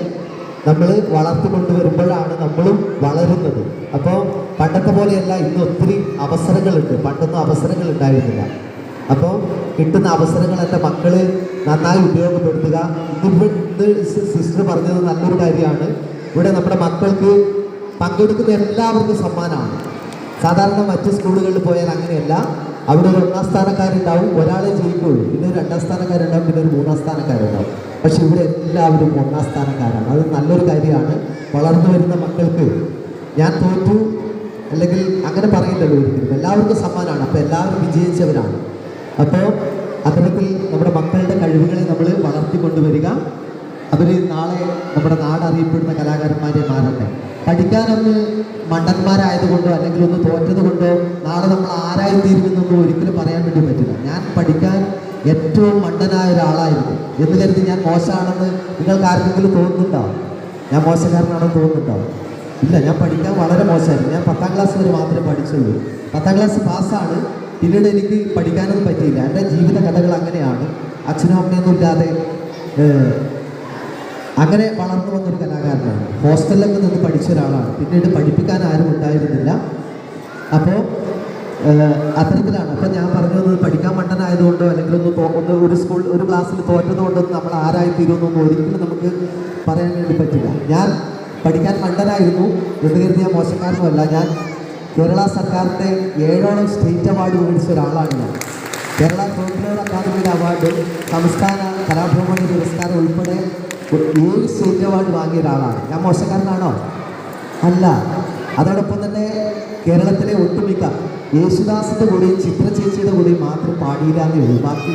S9: നമ്മൾ വളർത്തിക്കൊണ്ടുവരുമ്പോഴാണ് നമ്മളും വളരുന്നത്. അപ്പോൾ പണ്ടത്തെ പോലെയല്ല, ഇന്ന് ഒത്തിരി അവസരങ്ങളുണ്ട്. പണ്ടൊന്നും അവസരങ്ങൾ ഉണ്ടായിരുന്നില്ല. അപ്പോൾ കിട്ടുന്ന അവസരങ്ങൾ എൻ്റെ മക്കൾ നന്നായി ഉപയോഗപ്പെടുത്തുക. ഇന്ന് സിസ്റ്റർ പറഞ്ഞത് നല്ലൊരു കാര്യമാണ്. ഇവിടെ നമ്മുടെ മക്കൾക്ക് പങ്കെടുക്കുന്ന എല്ലാവർക്കും സമ്മാനമാണ്. സാധാരണ മറ്റ് സ്കൂളുകളിൽ പോയാൽ അങ്ങനെയല്ല. അവിടെ ഒരു 1ാം സ്ഥാനക്കാരുണ്ടാവും, ഒരാളെ ജയിക്കുള്ളൂ. പിന്നെ ഒരു 2ാം സ്ഥാനക്കാരുണ്ടാവും, പിന്നെ ഒരു 3ാം സ്ഥാനക്കാരുണ്ടാവും. പക്ഷെ ഇവിടെ എല്ലാവരും 1ാം സ്ഥാനക്കാരാണ്. അത് നല്ലൊരു കാര്യമാണ്. വളർന്നു വരുന്ന മക്കൾക്ക് ഞാൻ തോറ്റു അല്ലെങ്കിൽ അങ്ങനെ പറയില്ലല്ലോ ഒരിക്കലും. എല്ലാവർക്കും സമ്മാനമാണ്. അപ്പോൾ എല്ലാവരും വിജയിച്ചവരാണ്. അപ്പോൾ അത്തരത്തിൽ നമ്മുടെ മക്കളുടെ കഴിവുകളെ നമ്മൾ വളർത്തിക്കൊണ്ടുവരിക. അവർ നാളെ നമ്മുടെ നാട് അറിയപ്പെടുന്ന കലാകാരന്മാരെ മാറട്ടെ. പഠിക്കാനൊന്ന് മണ്ടന്മാരായതുകൊണ്ടോ അല്ലെങ്കിൽ ഒന്ന് തോറ്റത് കൊണ്ടോ നാളെ നമ്മൾ ആരായിത്തീരുമെന്നൊന്നും ഒരിക്കലും പറയാൻ വേണ്ടി പറ്റില്ല. ഞാൻ പഠിക്കാൻ ഏറ്റവും മണ്ടനായ ഒരാളായിരുന്നു എന്ന് കരുതി ഞാൻ മോശമാണെന്ന് നിങ്ങൾക്ക് ആർക്കെങ്കിലും തോന്നുന്നുണ്ടോ? ഞാൻ മോശക്കാരനാണെന്ന് തോന്നുന്നുണ്ടോ? ഇല്ല, ഞാൻ പഠിക്കാൻ വളരെ മോശമായിരുന്നു. ഞാൻ 10ാം ക്ലാസ് വരെ മാത്രമേ പഠിച്ചുള്ളൂ. 10ാം ക്ലാസ് പാസ്സാണ്. പിന്നീട് എനിക്ക് പഠിക്കാനൊന്നും പറ്റിയില്ല. എൻ്റെ ജീവിത കഥകൾ അങ്ങനെയാണ്. അച്ഛനും അമ്മയൊന്നും ഇല്ലാതെ അങ്ങനെ വളർന്നു വന്നൊരു കലാകാരനാണ്. ഹോസ്റ്റലിലൊക്കെ നിന്ന് പഠിച്ച ഒരാളാണ്. പിന്നീട് പഠിപ്പിക്കാൻ ആരും ഉണ്ടായിരുന്നില്ല. അപ്പോൾ അത്തരത്തിലാണ്. അപ്പോൾ ഞാൻ പറഞ്ഞത് പഠിക്കാൻ മണ്ടനായതുകൊണ്ടോ അല്ലെങ്കിൽ ഒരു ക്ലാസ്സിൽ തോറ്റതുകൊണ്ടൊന്നും നമ്മൾ ആരായിത്തീരുമെന്നൊന്നും ഒരിക്കലും നമുക്ക് പറയാൻ വേണ്ടി പറ്റില്ല. ഞാൻ പഠിക്കാൻ മണ്ടനായിരുന്നു എന്ന് കരുതി ഞാൻ മോശക്കാരനുമല്ല. ഞാൻ കേരള സർക്കാരിൻ്റെ 7ഓളം സ്റ്റേറ്റ് അവാർഡ് മേടിച്ച ഒരാളാണ് ഞാൻ. കേരള ഫോക്ലോർ അക്കാദമിയുടെ അവാർഡ്, സംസ്ഥാന കലാഭവൻ പുരസ്കാരം ഉൾപ്പെടെ 7 സ്റ്റേറ്റ് അവാർഡ് വാങ്ങിയ ഒരാളാണ്. ഞാൻ മോശക്കാരനാണോ? അല്ല. അതോടൊപ്പം തന്നെ കേരളത്തിലെ ഒട്ടുമിക്ക യേശുദാസിൻ്റെ കൂടെയും ചിത്ര ചേച്ചിയുടെ കൂടെയും മാത്രം പാടിയില്ലാന്നേ ഉള്ളൂ. ബാക്കി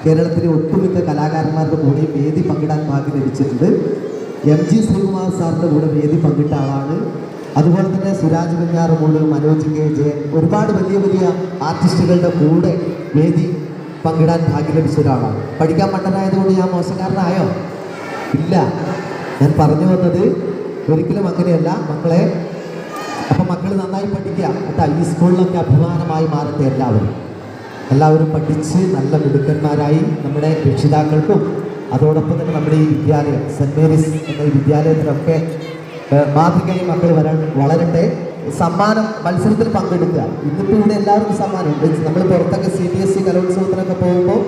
S9: കേരളത്തിലെ ഒട്ടുമിക്ക കലാകാരന്മാരുടെ കൂടെയും വേദി പങ്കിടാൻ ഭാഗ്യം ലഭിച്ചിട്ടുണ്ട്. MG ശ്രീകുമാർ സാറിൻ്റെ കൂടെ വേദി പങ്കിട്ട ആളാണ്. അതുപോലെ തന്നെ സുരാജ് വെഞ്ഞാറമൂട്, മനോജ് കെ ജയൻ, ഒരുപാട് വലിയ വലിയ ആർട്ടിസ്റ്റുകളുടെ കൂടെ വേദി പങ്കിടാൻ ഭാഗ്യം ലഭിച്ച ഒരാളാണ്. പഠിക്കാൻ മണ്ടനായതുകൊണ്ട് ഞാൻ മോശക്കാരനായോ? ഇല്ല. ഞാൻ പറഞ്ഞു വന്നത് ഒരിക്കലും അങ്ങനെയല്ല മക്കളെ. അപ്പം മക്കൾ നന്നായി പഠിക്കുക കേട്ടോ. ഈ സ്കൂളിലൊക്കെ അഭിമാനമായി മാറട്ടെ. എല്ലാവരും പഠിച്ച് നല്ല മിടുക്കന്മാരായി നമ്മുടെ രക്ഷിതാക്കൾക്കും അതോടൊപ്പം തന്നെ നമ്മുടെ ഈ വിദ്യാലയം സെൻറ്റ് മേരീസ് എന്ന ഈ വിദ്യാലയത്തിലൊക്കെ മാതൃകയായി മക്കൾ വളരട്ടെ. സമ്മാനം മത്സരത്തിൽ പങ്കെടുക്കുക. ഇന്നിപ്പോൾ ഇവിടെ എല്ലാവർക്കും സമ്മാനമുണ്ട്. നമ്മൾ പുറത്തൊക്കെ CBSE കലോത്സവത്തിനൊക്കെ പോകുമ്പോൾ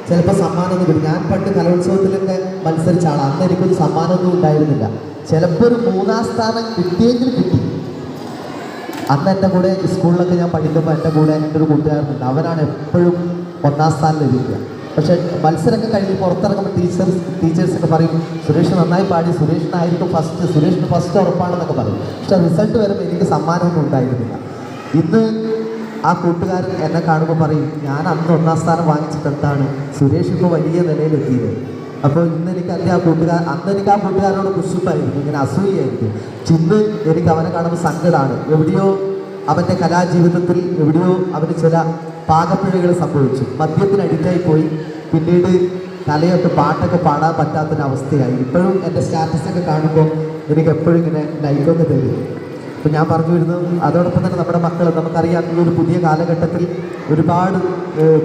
S9: ചിലപ്പോൾ സമ്മാനമൊന്നും കിട്ടും. ഞാൻ പണ്ട് കലോത്സവത്തിലൊക്കെ മത്സരിച്ച ആളാണ്. അന്ന് എനിക്കൊരു സമ്മാനമൊന്നും ഉണ്ടായിരുന്നില്ല. ചിലപ്പോൾ ഒരു 3ാം സ്ഥാനം കിട്ടിയെങ്കിൽ കിട്ടി. അന്ന് എൻ്റെ കൂടെ സ്കൂളിലൊക്കെ ഞാൻ പഠിക്കുമ്പോൾ എൻ്റെ കൂടെ എൻ്റെ ഒരു കൂട്ടുകാരനുണ്ട്. അവനാണ് എപ്പോഴും 1ാം സ്ഥാനം ലഭിക്കുക. പക്ഷേ മത്സരമൊക്കെ കഴിഞ്ഞ് പുറത്തിറങ്ങുമ്പോൾ ടീച്ചേഴ്സൊക്കെ പറയും, സുരേഷ് നന്നായി പാടി, സുരേഷിനായിരിക്കും ഫസ്റ്റ്, സുരേഷിന് ഫസ്റ്റ് ഉറപ്പാണെന്നൊക്കെ പറയും. പക്ഷെ റിസൾട്ട് വരുമ്പോൾ എനിക്ക് സമ്മാനമൊന്നും ഉണ്ടായിരുന്നില്ല. ഇന്ന് ആ കൂട്ടുകാരൻ എന്നെ കാണുമ്പോൾ പറയും, ഞാൻ അന്ന് 1ാം സ്ഥാനം വാങ്ങിച്ചിട്ട് എന്താണ്, സുരേഷ് ഇപ്പോൾ വലിയ നിലയിലെത്തിയത്. അപ്പോൾ ഇന്ന് എനിക്ക് അന്ന് എനിക്ക് ആ കൂട്ടുകാരനോട് കുശുപ്പായിരിക്കും, ഇങ്ങനെ അസൂയായിരിക്കും. ഇന്ന് എനിക്ക് അവനെ കാണുമ്പോൾ സങ്കടമാണ്. എവിടെയോ അവൻ്റെ കലാജീവിതത്തിൽ എവിടെയോ അവന് ചില പാകപ്പിഴകൾ സംഭവിച്ചു. മദ്യത്തിന് അഡിക്റ്റായി പോയി. പിന്നീട് കലയൊക്കെ പാട്ടൊക്കെ പാടാൻ പറ്റാത്തൊരവസ്ഥയായി. ഇപ്പോഴും എൻ്റെ സ്റ്റാറ്റസൊക്കെ കാണുമ്പോൾ എനിക്ക് എപ്പോഴും ഇങ്ങനെ ലൈക്കൊക്കെ തരും. അപ്പോൾ ഞാൻ പറഞ്ഞു വരുന്നത് അതോടൊപ്പം തന്നെ നമ്മുടെ മക്കൾ, നമുക്കറിയാം ഈ ഒരു പുതിയ കാലഘട്ടത്തിൽ ഒരുപാട്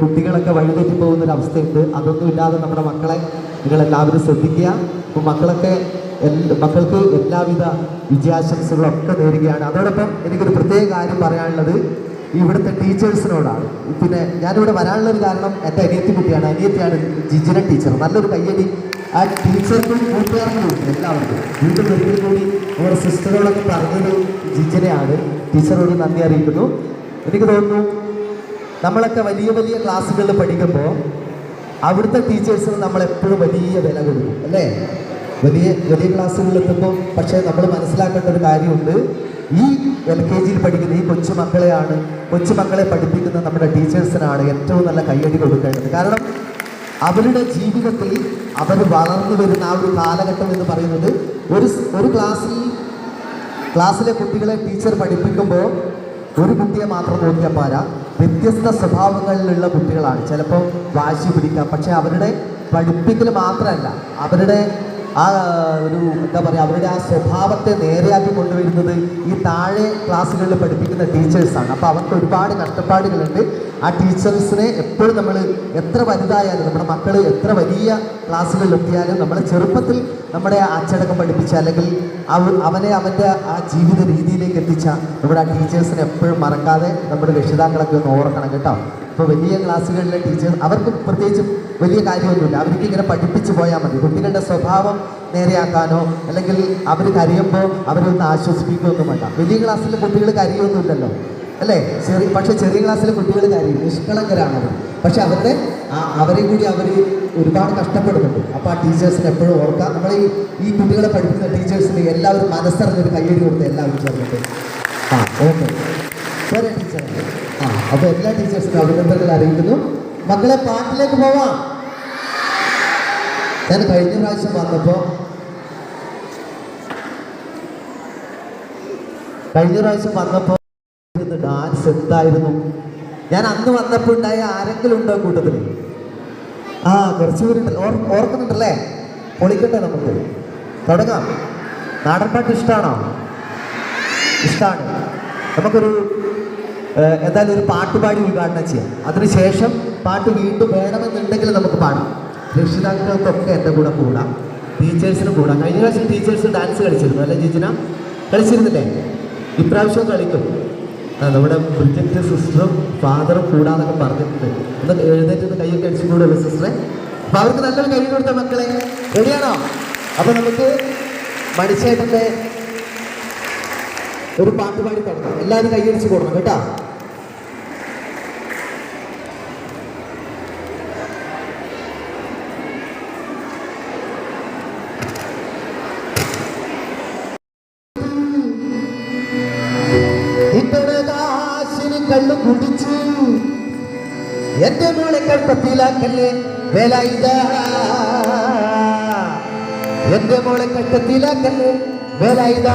S9: കുട്ടികളൊക്കെ വഴിതെറ്റി പോകുന്നൊരവസ്ഥയുണ്ട്. അതൊന്നും ഇല്ലാതെ നമ്മുടെ മക്കളെ നിങ്ങളെല്ലാവരും ശ്രദ്ധിക്കുക. അപ്പോൾ മക്കൾക്ക് എല്ലാവിധ വിജയാശംസകളൊക്കെ നേരുകയാണ്. അതോടൊപ്പം എനിക്കൊരു പ്രത്യേക കാര്യം പറയാനുള്ളത് ഇവിടുത്തെ ടീച്ചേഴ്സിനോടാണ്. പിന്നെ ഞാനിവിടെ വരാനുള്ളൊരു കാരണം എൻ്റെ അനിയത്തിയാണ് ജിജിന ടീച്ചർ. നല്ലൊരു കയ്യടി ആ ടീച്ചർക്കും കൂട്ടുകാർക്കും എല്ലാവർക്കും. വീണ്ടും ഒരിക്കൽ കൂടി നമ്മുടെ സിസ്റ്ററോടൊക്കെ പറഞ്ഞത് ജിജിനയാണ്. ടീച്ചറോട് നന്ദി അറിയിക്കുന്നു. എനിക്ക് തോന്നുന്നു നമ്മളൊക്കെ വലിയ വലിയ ക്ലാസ്സുകളിൽ പഠിക്കുമ്പോൾ അവിടുത്തെ ടീച്ചേഴ്സിന് നമ്മളെപ്പോഴും വലിയ വില കൊടുക്കും അല്ലേ? വലിയ വലിയ ക്ലാസ്സുകളിൽ എത്തുമ്പോൾ പക്ഷേ നമ്മൾ മനസ്സിലാക്കേണ്ട ഒരു കാര്യമുണ്ട്. ഈ LKGയിൽ പഠിക്കുന്ന ഈ കൊച്ചുമക്കളെ പഠിപ്പിക്കുന്ന നമ്മുടെ ടീച്ചേഴ്സിനാണ് ഏറ്റവും നല്ല കയ്യടി കൊടുക്കേണ്ടത്. കാരണം അവരുടെ ജീവിതത്തിൽ അവർ വളർന്നു വരുന്ന ആ ഒരു കാലഘട്ടം എന്ന് പറയുന്നത് ഒരു ക്ലാസ്സിലെ കുട്ടികളെ ടീച്ചർ പഠിപ്പിക്കുമ്പോൾ ഒരു കുട്ടിയെ മാത്രം നോക്കിയാൽ പോരാ. വ്യത്യസ്ത സ്വഭാവങ്ങളിലുള്ള കുട്ടികളാണ്. ചിലപ്പോൾ വാശി പിടിക്കാം. പക്ഷേ അവരുടെ പഠിപ്പിക്കൽ മാത്രമല്ല, അവരുടെ ആ ഒരു അവരുടെ ആ സ്വഭാവത്തെ നേരെയാക്കി കൊണ്ടുവരുന്നത് ഈ താഴെ ക്ലാസ്സുകളിൽ പഠിപ്പിക്കുന്ന ടീച്ചേഴ്സാണ്. അപ്പോൾ അവർക്ക് ഒരുപാട് കഷ്ടപ്പാടുകളുണ്ട്. ആ ടീച്ചേഴ്സിനെ എപ്പോഴും നമ്മൾ എത്ര വലുതായാലും നമ്മുടെ മക്കൾ എത്ര വലിയ ക്ലാസ്സുകളിൽ എത്തിയാലും നമ്മളെ ചെറുപ്പത്തിൽ നമ്മുടെ അച്ചടക്കം പഠിപ്പിച്ച അല്ലെങ്കിൽ അവനെ അവൻ്റെ ആ ജീവിത രീതിയിലേക്ക് എത്തിച്ച നമ്മുടെ ആ ടീച്ചേഴ്സിനെ എപ്പോഴും മറക്കാതെ നമ്മുടെ രക്ഷിതാക്കളൊക്കെ ഒന്ന് ഓർക്കണം കേട്ടോ. ഇപ്പോൾ വലിയ ക്ലാസ്സുകളിലെ ടീച്ചേഴ്സ് അവർക്ക് പ്രത്യേകിച്ച് വലിയ കാര്യമൊന്നുമില്ല, അവർക്ക് ഇങ്ങനെ പഠിപ്പിച്ച് പോയാൽ മതി. കുട്ടികളുടെ സ്വഭാവം നേരെയാക്കാനോ അല്ലെങ്കിൽ അവർ കരയുമ്പോൾ അവരൊന്ന് ആശ്വസിപ്പിക്കുകയൊന്നും വേണ്ട. വലിയ ക്ലാസ്സിൽ കുട്ടികൾ കരയൊന്നുമില്ലല്ലോ അല്ലേ? പക്ഷേ ചെറിയ ക്ലാസ്സിലെ കുട്ടികൾ കരയും, നിഷ്കളങ്കരാണ് അവർ. പക്ഷെ അവരെ കൂടി അവർ ഒരുപാട് കഷ്ടപ്പെടുന്നുണ്ട്. അപ്പോൾ ആ ടീച്ചേഴ്സിനെ എപ്പോഴും ഓർക്കാം. നമ്മൾ ഈ കുട്ടികളെ പഠിപ്പിക്കുന്ന ടീച്ചേഴ്സിന് എല്ലാവരും മനസ്സറിഞ്ഞൊരു കയ്യടി കൊടുത്ത് എല്ലാവരും ചേർന്നിട്ട് ഓക്കെ വേറെ ടീച്ചർ. അപ്പോൾ എല്ലാ ടീച്ചേഴ്സിനും അഭിനന്ദനങ്ങൾ അറിയിക്കുന്നു. മക്കളെ പാട്ടിലേക്ക് പോവാം. ഞാൻ കഴിഞ്ഞ പ്രാവശ്യം വന്നപ്പോൾ ഡാൻസ് എന്തായിരുന്നു. ഞാൻ അന്ന് വന്നപ്പോൾ ഉണ്ടായ ആരെങ്കിലും ഉണ്ടോ കൂട്ടത്തിൽ? കുറച്ച് പേരുണ്ടല്ലോ, ഓർക്കുന്നുണ്ടല്ലേ? പൊളിക്കട്ടെ, നമുക്ക് തുടങ്ങാം. നാടൻ പാട്ട് ഇഷ്ടമാണോ? ഇഷ്ടമാണ്. നമുക്കൊരു എന്തായാലും ഒരു പാട്ടുപാടി ഉദ്ഘാടനം ചെയ്യാം. അതിനുശേഷം പാട്ട് വീണ്ടും വേണമെന്നുണ്ടെങ്കിൽ നമുക്ക് പാടാം. രക്ഷിതാക്കൾക്കൊക്കെ എൻ്റെ കൂടെ കൂടാം, ടീച്ചേഴ്സിന് കൂടാം. കഴിഞ്ഞ പ്രാവശ്യം ടീച്ചേഴ്സ് ഡാൻസ് കളിച്ചിരുന്നു അല്ലേ ജിജിന? കളിച്ചിരുന്നില്ലേ? ഇപ്രാവശ്യവും കളിക്കും. നമ്മുടെ പ്രൊജക്റ്റ് സിസ്റ്ററും ഫാദറും കൂടാന്നൊക്കെ പറഞ്ഞിട്ടുണ്ട്. ഒന്ന് എഴുന്നേറ്റ് കൈയൊക്കെ അടിച്ചു കൂടെ സിസ്റ്ററെ. അപ്പോൾ അവർക്ക് നല്ലൊരു കൈ കൊടുത്ത മക്കളെ. റെഡിയാണോ? അപ്പോൾ നമുക്ക് മണിച്ചേട്ടൻ്റെ ഒരു പാട്ട് പാടി തുടങ്ങാം. എല്ലാവരും കൈയടിച്ച് കൊടുക്കണം കേട്ടോ. കള്ളു കുടിച്ചു എന്റെ മോളെ കട്ടത്തിലാക്കല്ലേ വേലായുധ, എന്റെ മോളെ കട്ടത്തിലാക്കല്ലേ വേലായുധ.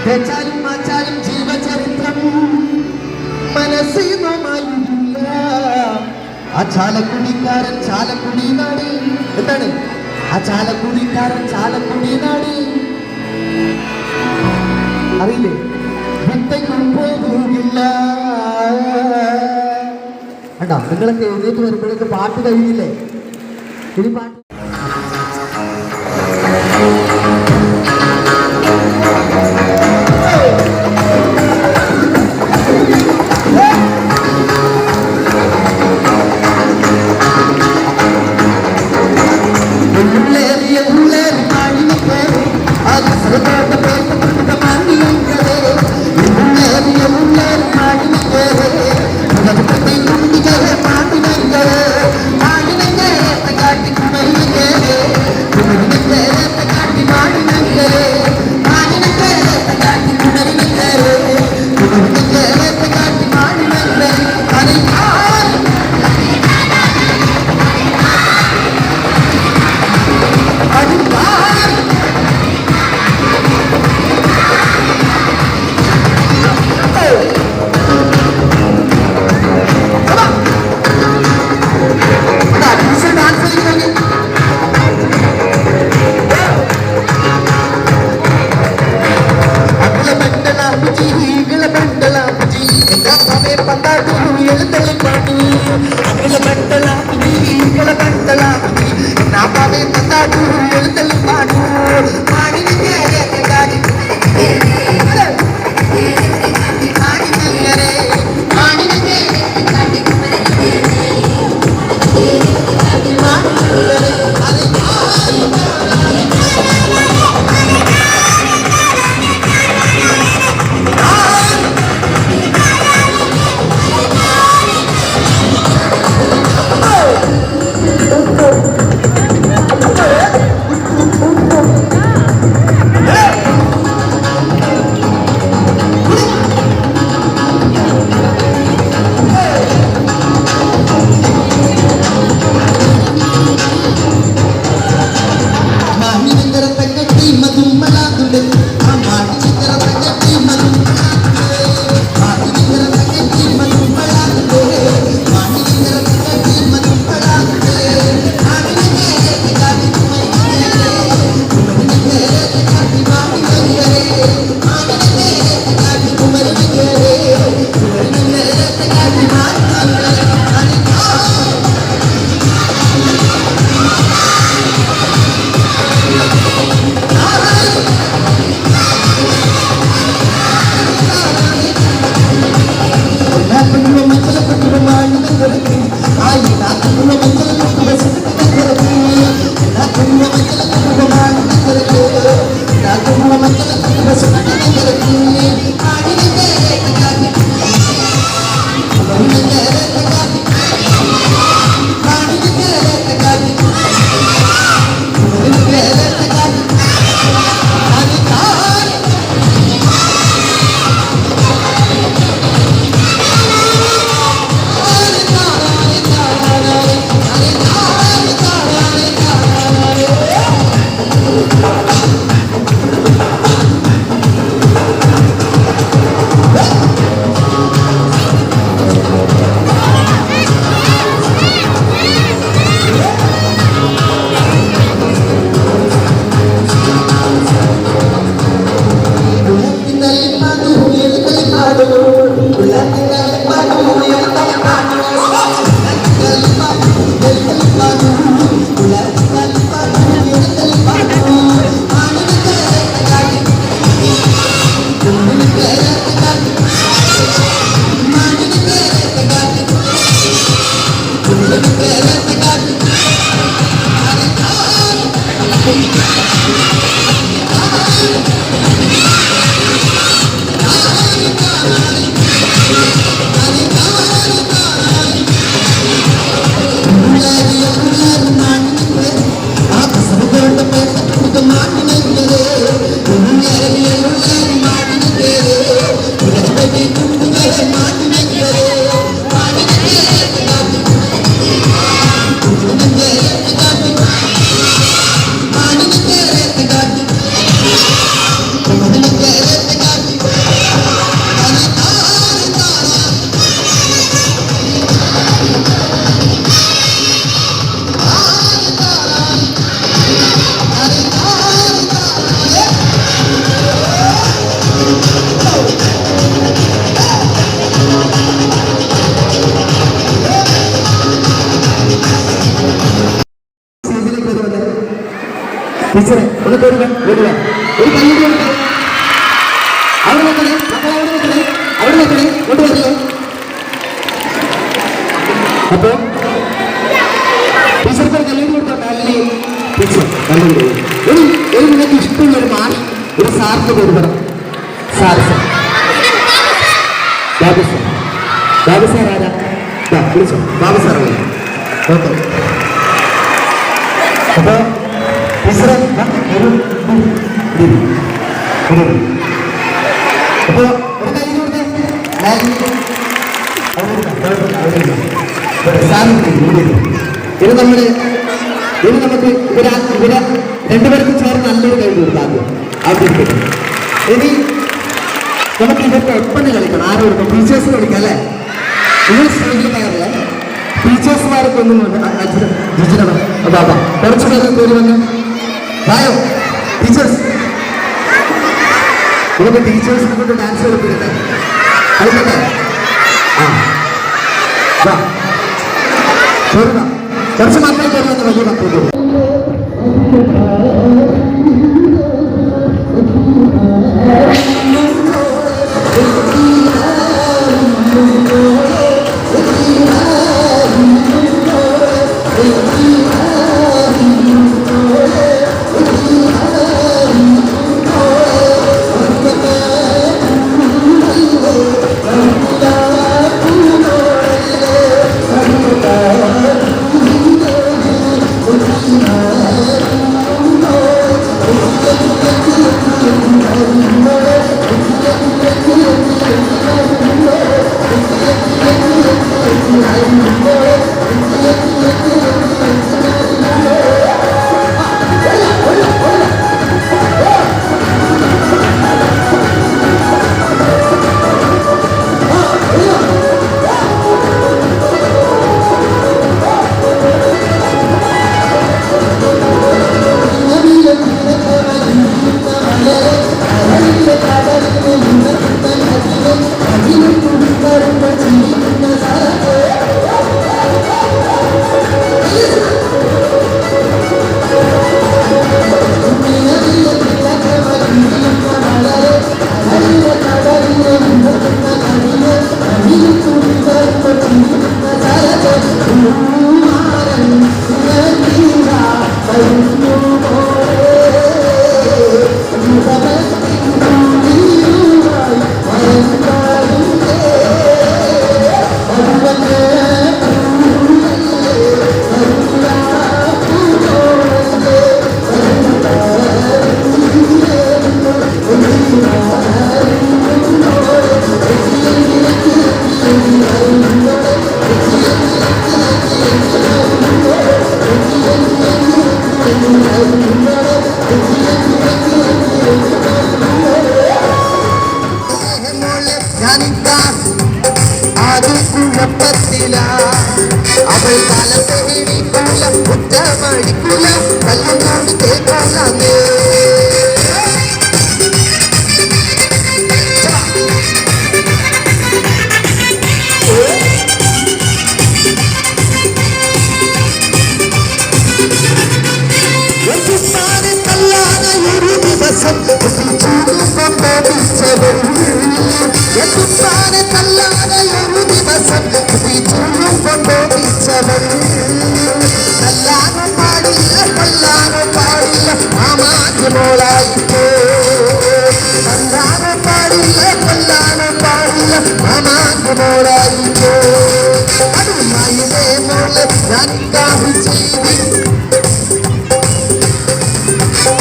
S9: തെച്ചാലും മാച്ചാലും ജീവചരിത്രം മനസ്സിനുമായില്ല. ആ ചാലക്കുടിക്കാരൻ ചാലക്കുടി നാട് എന്താണ്? ആ ചാലക്കുടിക്കാരൻ ചാലക്കുടി നാട് അറിയില്ലേ? വിട്ടയ്ക്കും പോകില്ല. കണ്ടോ, നിങ്ങളൊക്കെ എഴുന്നേറ്റ് വരുമ്പോഴേക്ക് പാട്ട് കഴിഞ്ഞില്ലേ? ഇനി പാട്ട് ടീച്ചറെ ഒന്ന് കയറുക ഒരു കയ്യിൽ കൊടുത്ത് അവിടെ നോക്കണേ മക്കളെ അവിടെ നോക്കണേ കൊണ്ടുവരില്ലേ. അപ്പോ ടീച്ചർക്ക് ഒരു കല്യാണം കൊടുത്ത ഫാമിലി ടീച്ചർ നല്ലൊരു ഒരു നിങ്ങൾക്ക് ഇഷ്ടമുള്ള ഒരു മാഷ് ഒരു സാറിന്റെ പേര് പറ. Sir Babu sir. Babu sir ആരാ? വിളിച്ചോ ബാബു സാർ. ഓക്കെ. അപ്പോ ടീച്ചറെ അപ്പോ ഒരു കൈ കൊടുത്തേ. ഇത് നമുക്ക് ഇവരെ രണ്ടുപേർക്കും ചേർന്ന് നല്ലൊരു കൈ കൊടുക്കാം ആദ്യം. ഇനി നമുക്ക് ഇവർക്ക് ഒപ്പന കളിക്കണം. ആരും കൊടുക്കാം? ടീച്ചേഴ്സ് കളിക്കാം അല്ലേ? നിങ്ങൾ സ്റ്റേജിൽ കയറില്ല. ടീച്ചേഴ്സുമാരൊക്കെ ഒന്നും ബാബാ കുറച്ച് പേര് പേര് വന്ന് വായോ ടീച്ചേഴ്സ്. നമുക്ക് ടീച്ചേഴ്സിനെ കൊണ്ട് ഡാൻസ് കളിപ്പിക്കട്ടെ. കളിക്കട്ടെ. കുറച്ച് മക്കൾ കയറി വലിയ മക്കൾ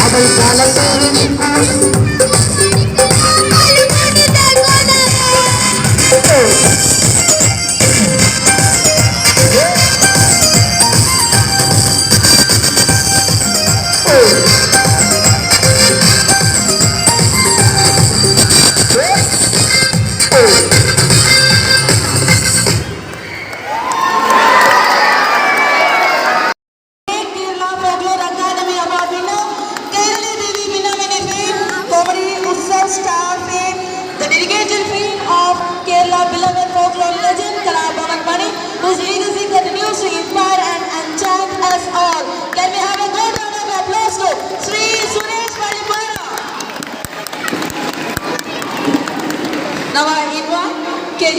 S10: അവൾ കാലത്തേരി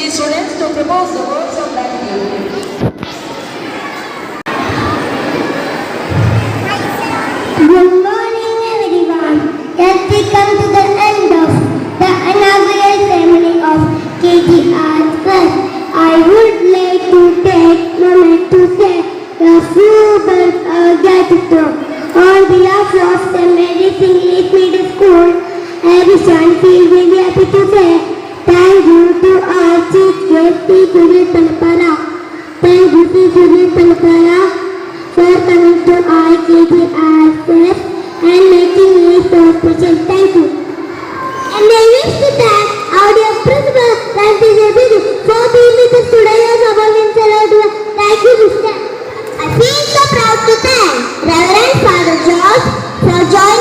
S10: KG students to propose the words of gratitude.
S5: Good morning everyone. As we come to the end of the inaugural ceremony of KG Arts Fest, I would like to take a moment to say a few words of gratitude. On behalf of St. Mary's English Middle School, everyone feels very happy to say thank you to our chief guest, Sujit Palapara. Thank you to Sujit Palapara for coming to our KG Arts Fest and making it so special. Thank you. And I wish to thank our dear principal, Francis Abidi, for being with us today as our Vincent. Thank you, Mr. I feel so proud to thank Reverend Father George for joining